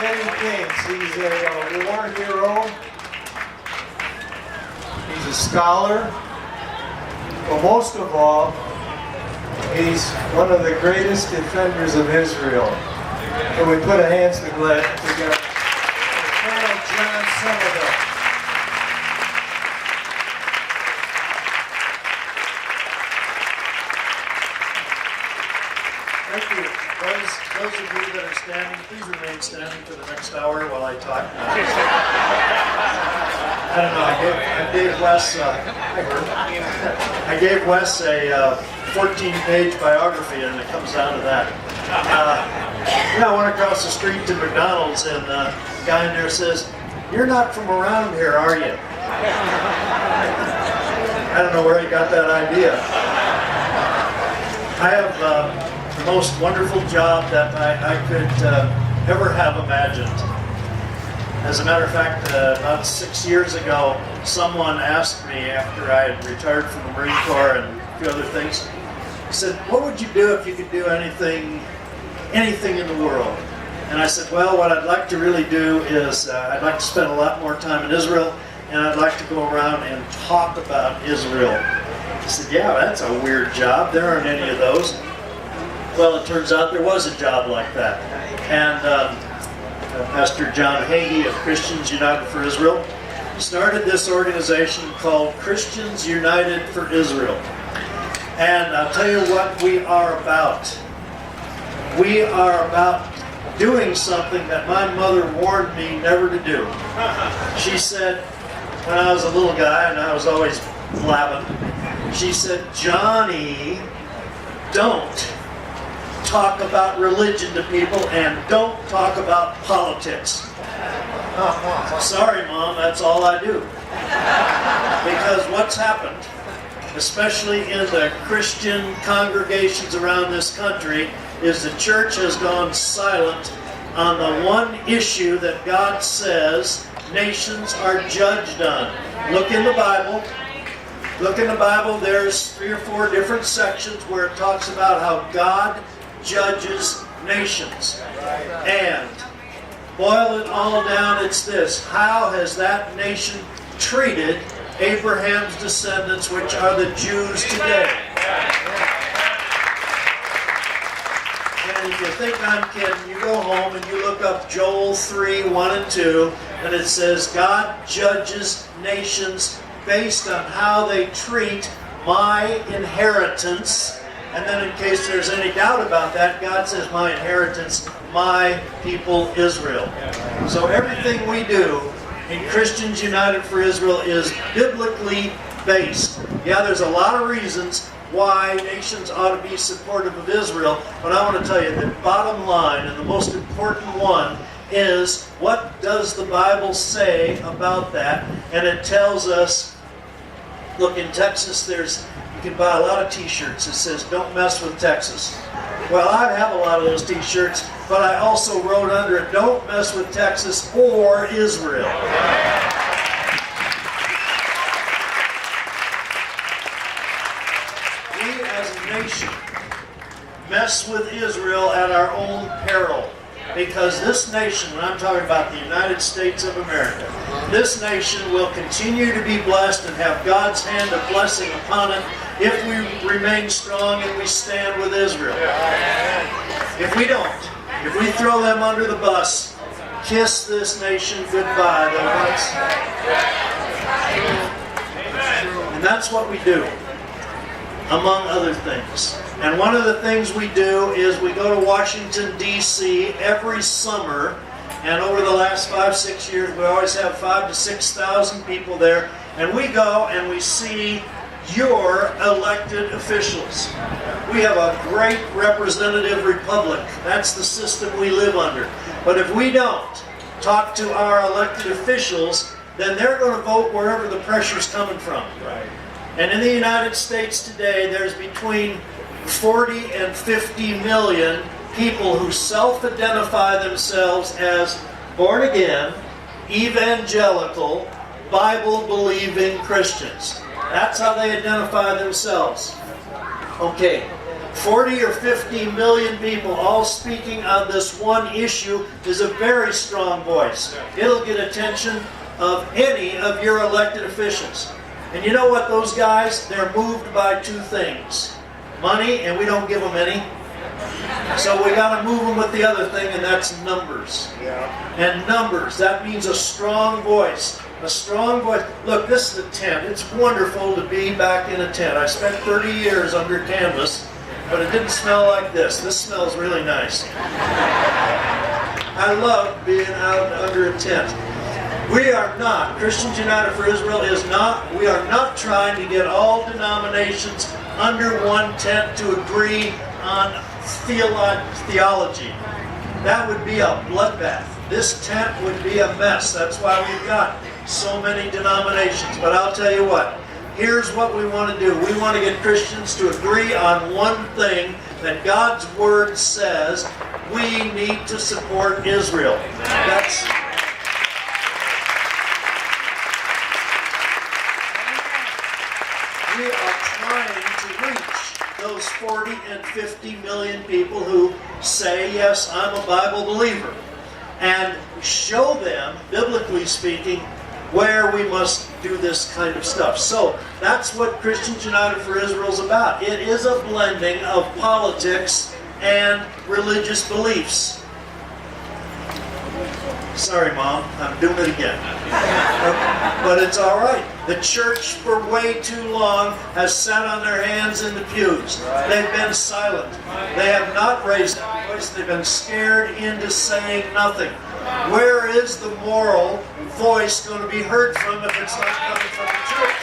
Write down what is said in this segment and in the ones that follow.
many things. He's a war hero. He's a scholar. But most of all, he's one of the greatest defenders of Israel. Can we put our hands together? Colonel John Somerville. Thank you. Those of you that are standing, please remain standing for the next hour while I talk. I don't know. I gave Wes a 14-page biography, and it comes down to that. I went across the street to McDonald's, and the guy in there says, "You're not from around here, are you?" I don't know where he got that idea. I have the most wonderful job that I could ever have imagined. As a matter of fact, about 6 years ago, someone asked me after I had retired from the Marine Corps and a few other things, he said, "What would you do if you could do anything in the world?" And I said, "Well, what I'd like to really do is I'd like to spend a lot more time in Israel, and I'd like to go around and talk about Israel." He said, "Yeah, that's a weird job. There aren't any of those." Well, it turns out there was a job like that. And Pastor John Hagee of Christians United for Israel started this organization called Christians United for Israel. And I'll tell you what we are about. We are about doing something that my mother warned me never to do. She said, when I was a little guy and I was always blabbing, she said, "Johnny, don't talk about religion to people and don't talk about politics." Sorry, Mom, that's all I do. Because what's happened, especially in the Christian congregations around this country, is the church has gone silent on the one issue that God says nations are judged on. Look in the Bible. Look in the Bible, there's 3 or 4 different sections where it talks about how God judges nations. And boil it all down, it's this: how has that nation treated Abraham's descendants, which are the Jews today? And if you think I'm kidding, you go home and you look up Joel 3:1-2, and it says God judges nations based on how they treat my inheritance. And then in case there's any doubt about that, God says, my inheritance, my people Israel. So everything we do in Christians United for Israel is biblically based. Yeah, there's a lot of reasons why nations ought to be supportive of Israel, but I want to tell you the bottom line, and the most important one, is what does the Bible say about that? And it tells us, look, in Texas you can buy a lot of t-shirts that says, "Don't mess with Texas." Well, I have a lot of those t-shirts, but I also wrote under it, "Don't mess with Texas or Israel." We as a nation mess with Israel at our own peril. Because this nation, and I'm talking about the United States of America, this nation will continue to be blessed and have God's hand of blessing upon it if we remain strong and we stand with Israel. If we don't, if we throw them under the bus, kiss this nation goodbye. And that's what we do, among other things. And one of the things we do is we go to Washington, D.C. every summer, and over the last 5-6 years we always have 5,000 to 6,000 people there, and we go and we see your elected officials. We have a great representative republic. That's the system we live under. But if we don't talk to our elected officials, then they're going to vote wherever the pressure's coming from. Right. And in the United States today, there's between 40 and 50 million people who self-identify themselves as born again, evangelical, Bible-believing Christians. That's how they identify themselves. Okay, 40 or 50 million people all speaking on this one issue is a very strong voice. It'll get attention of any of your elected officials. And you know what, those guys, they're moved by two things. Money, and we don't give them any. So we got to move them with the other thing, and that's numbers. And numbers, that means a strong voice. A strong voice. Look, this is a tent. It's wonderful to be back in a tent. I spent 30 years under canvas, but it didn't smell like this. This smells really nice. I love being out under a tent. We are not, Christians United for Israel is not, we are not trying to get all denominations under one tent to agree on theology. That would be a bloodbath. This tent would be a mess. That's why we've got so many denominations. But I'll tell you what, here's what we want to do. We want to get Christians to agree on one thing, that God's Word says we need to support Israel. We are trying to reach those 40 and 50 million people who say, yes, I'm a Bible believer, and show them, biblically speaking, where we must do this kind of stuff. So that's what Christians United for Israel is about. It is a blending of politics and religious beliefs. Sorry, Mom, I'm doing it again. But it's all right. The church for way too long has sat on their hands in the pews. They've been silent. They have not raised their voice. They've been scared into saying nothing. Where is the moral voice going to be heard from if it's not coming from the church?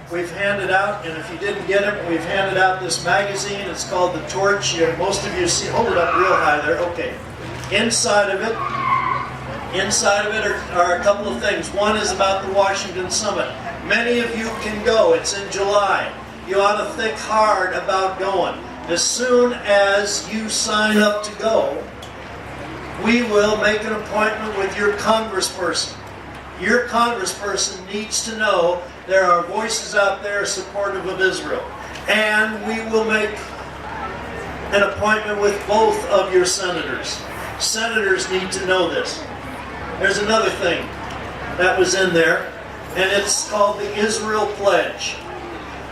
We've handed out, and if you didn't get it, we've handed out this magazine. It's called The Torch. Most of you see, hold it up real high there. Okay. Inside of it are a couple of things. One is about the Washington Summit. Many of you can go. It's in July. You ought to think hard about going. As soon as you sign up to go, we will make an appointment with your congressperson. Your congressperson needs to know there are voices out there supportive of Israel. And we will make an appointment with both of your senators. Senators need to know this. There's another thing that was in there, and it's called the Israel Pledge.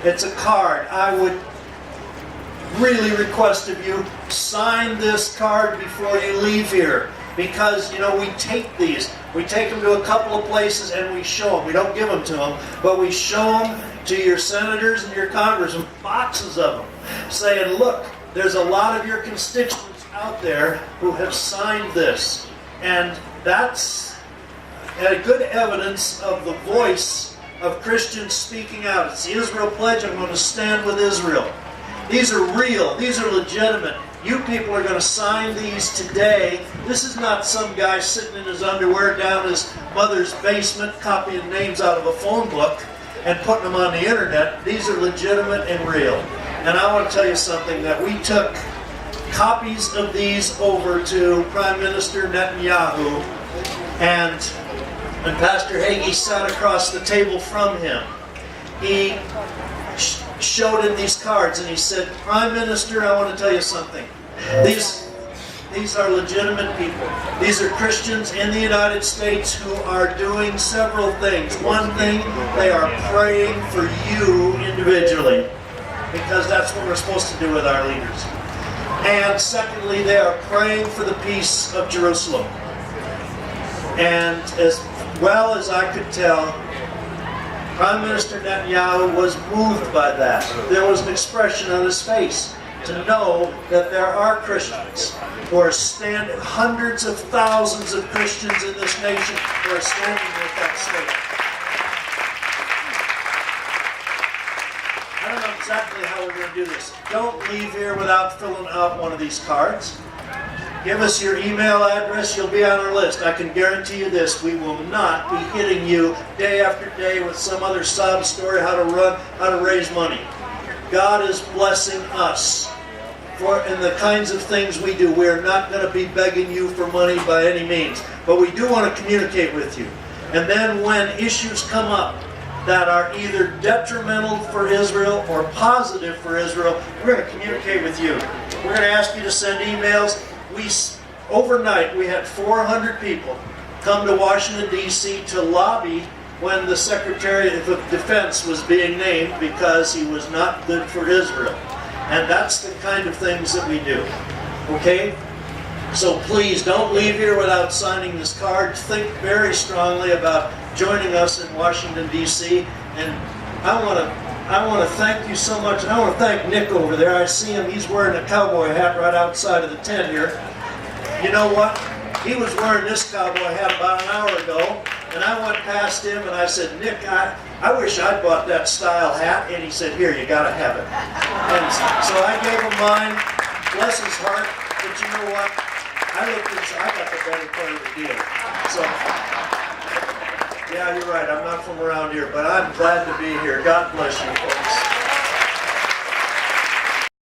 It's a card. I would really request of you, sign this card before you leave here. Because, we take these. We take them to a couple of places and we show them. We don't give them to them, but we show them to your senators and your congressmen, boxes of them, saying, look, there's a lot of your constituents out there who have signed this. And that's a good evidence of the voice of Christians speaking out. It's the Israel Pledge. I'm going to stand with Israel. These are real. These are legitimate. You people are going to sign these today. This is not some guy sitting in his underwear down his mother's basement copying names out of a phone book and putting them on the internet. These are legitimate and real. And I want to tell you something, that we took copies of these over to Prime Minister Netanyahu, and when Pastor Hagee sat across the table from him, he showed him these cards and he said, Prime Minister, I want to tell you something. These are legitimate people. These are Christians in the United States who are doing several things. One thing, they are praying for you individually, because that's what we're supposed to do with our leaders. And secondly, they are praying for the peace of Jerusalem. And as well as I could tell, Prime Minister Netanyahu was moved by that. There was an expression on his face to know that there are Christians who are standing, hundreds of thousands of Christians in this nation who are standing with that state. I don't know exactly how we're going to do this. Don't leave here without filling out one of these cards. Give us your email address, you'll be on our list. I can guarantee you this, we will not be hitting you day after day with some other sob story how to raise money. God is blessing us in the kinds of things we do. We're not going to be begging you for money by any means, but we do want to communicate with you. And then when issues come up that are either detrimental for Israel or positive for Israel, we're going to communicate with you. We're going to ask you to send emails. Overnight, we had 400 people come to Washington, D.C. to lobby when the Secretary of Defense was being named because he was not good for Israel. And that's the kind of things that we do. Okay? So please don't leave here without signing this card. Think very strongly about joining us in Washington, D.C. And I want to thank you so much. And I want to thank Nick over there. I see him. He's wearing a cowboy hat right outside of the tent here. You know what? He was wearing this cowboy hat about an hour ago. And I went past him and I said, Nick, I wish I'd bought that style hat. And he said, here, you got to have it. And so I gave him mine. Bless his heart. But you know what? I got the better part of the deal. So, yeah, you're right. I'm not from around here, but I'm glad to be here. God bless you, folks.